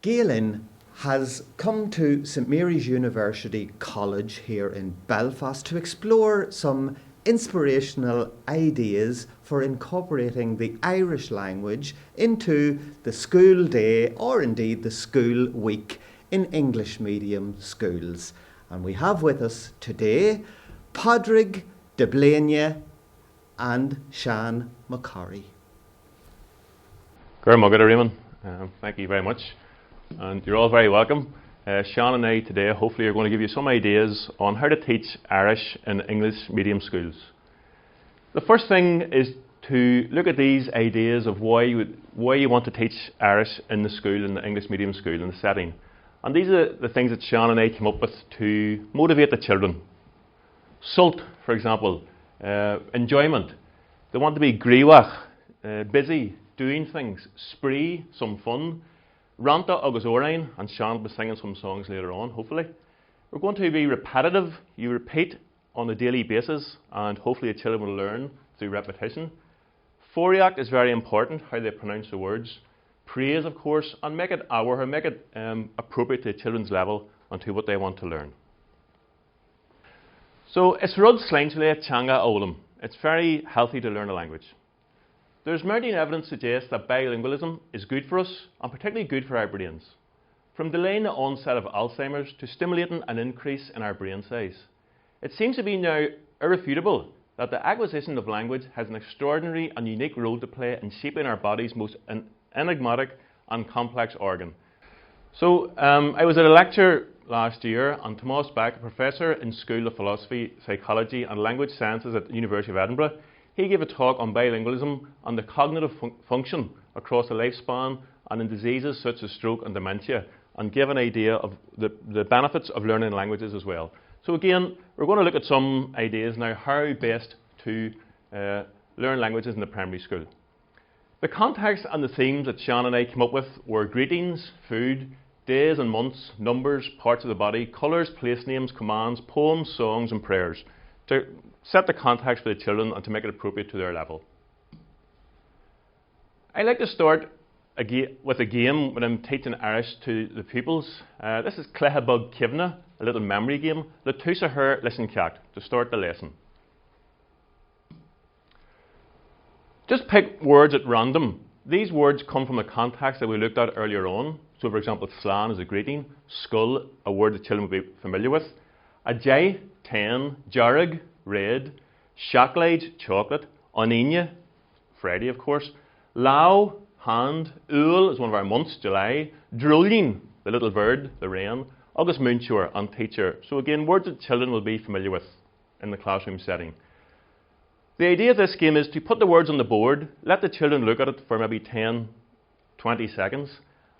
Galen has come to St Mary's University College here in Belfast to explore some inspirational ideas for incorporating the Irish language into the school day or indeed the school week in English medium schools. And we have with us today Padraig de Blaine and Sean McCorry. Good morning, everyone. Thank you very much. And you're all very welcome. Sean and I today hopefully are going to give you some ideas on how to teach Irish in English medium schools. The first thing is to look at these ideas of why you want to teach Irish in the school, in the English medium school, in the setting. And these are the things that Sean and I came up with to motivate the children. Sult, for example, enjoyment. They want to be gríomhach, busy, doing things. Spree, some fun. Ranta agus orain, and Sean will be singing some songs later on, hopefully. We're going to be repetitive. You repeat on a daily basis, and hopefully the children will learn through repetition. Foriac is very important, how they pronounce the words. Praise, of course, and make it appropriate to the children's level and to what they want to learn. So, it's rud sleinchile changa olam. It's very healthy to learn a language. There's mounting evidence suggests that bilingualism is good for us, and particularly good for our brains. From delaying the onset of Alzheimer's to stimulating an increase in our brain size. It seems to be now irrefutable that the acquisition of language has an extraordinary and unique role to play in shaping our body's most enigmatic and complex organ. So, I was at a lecture last year, and Thomas Beck, a professor in School of Philosophy, Psychology and Language Sciences at the University of Edinburgh, he gave a talk on bilingualism and the cognitive function across the lifespan and in diseases such as stroke and dementia, and gave an idea of the benefits of learning languages as well. So again, we're going to look at some ideas now how best to learn languages in the primary school. The context and the themes that Sean and I came up with were greetings, food, days and months, numbers, parts of the body, colours, place names, commands, poems, songs and prayers, to set the context for the children and to make it appropriate to their level. I like to start with a game when I'm teaching Irish to the pupils. This is Clehabug Kivna, a little memory game. Latusa her listen cat to start the lesson. Just pick words at random. These words come from the context that we looked at earlier on. So for example, slan is a greeting, skull, a word that children will be familiar with. Ajay, 10, Jarig, red, Shacklage, chocolate, Oninia, Friday of course, Lao, hand, Ul is one of our months, July, Drulin, the little bird, the rain, August Munchur, and teacher. So again, words that children will be familiar with in the classroom setting. The idea of this game is to put the words on the board, let the children look at it for maybe 10, 20 seconds.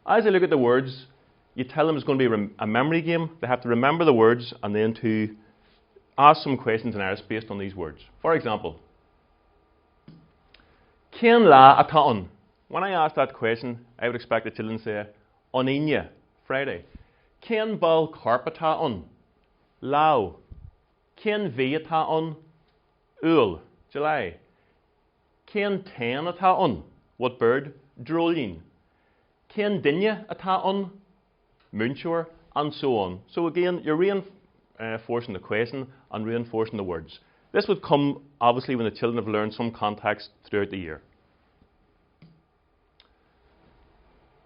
As they look at the words, you tell them it's going to be a memory game. They have to remember the words and then to ask some questions in Irish based on these words. For example, Cén lá atá an? When I ask that question, I would expect the children to say, Oninia, Friday. Cén ball carp atá an? Lao. Cén bhí atá an? Ul, July. Cén ten atá an? What bird? Drolin. Cén dinne atá an? Munchur, and so on. So again, you're reinforcing the question and reinforcing the words. This would come obviously when the children have learned some context throughout the year.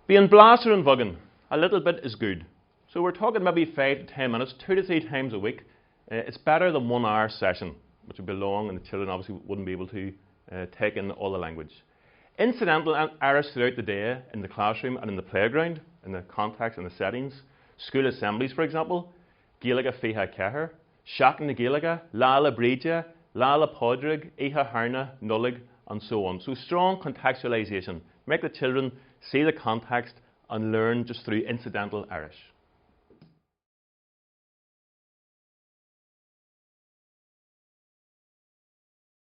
Being blaster and vugging, a little bit is good. So we're talking maybe 5 to 10 minutes, 2 to 3 times a week. It's better than 1 hour session, which would be long and the children obviously wouldn't be able to take in all the language. Incidental Irish throughout the day in the classroom and in the playground, in the context and the settings. School assemblies, for example. Gaeilge fiha ceathair, Seach na Gaeilge, Lala Bríde, Lala Padraig, Iha Harna, Nullig, and so on. So strong contextualisation. Make the children see the context and learn just through incidental Irish.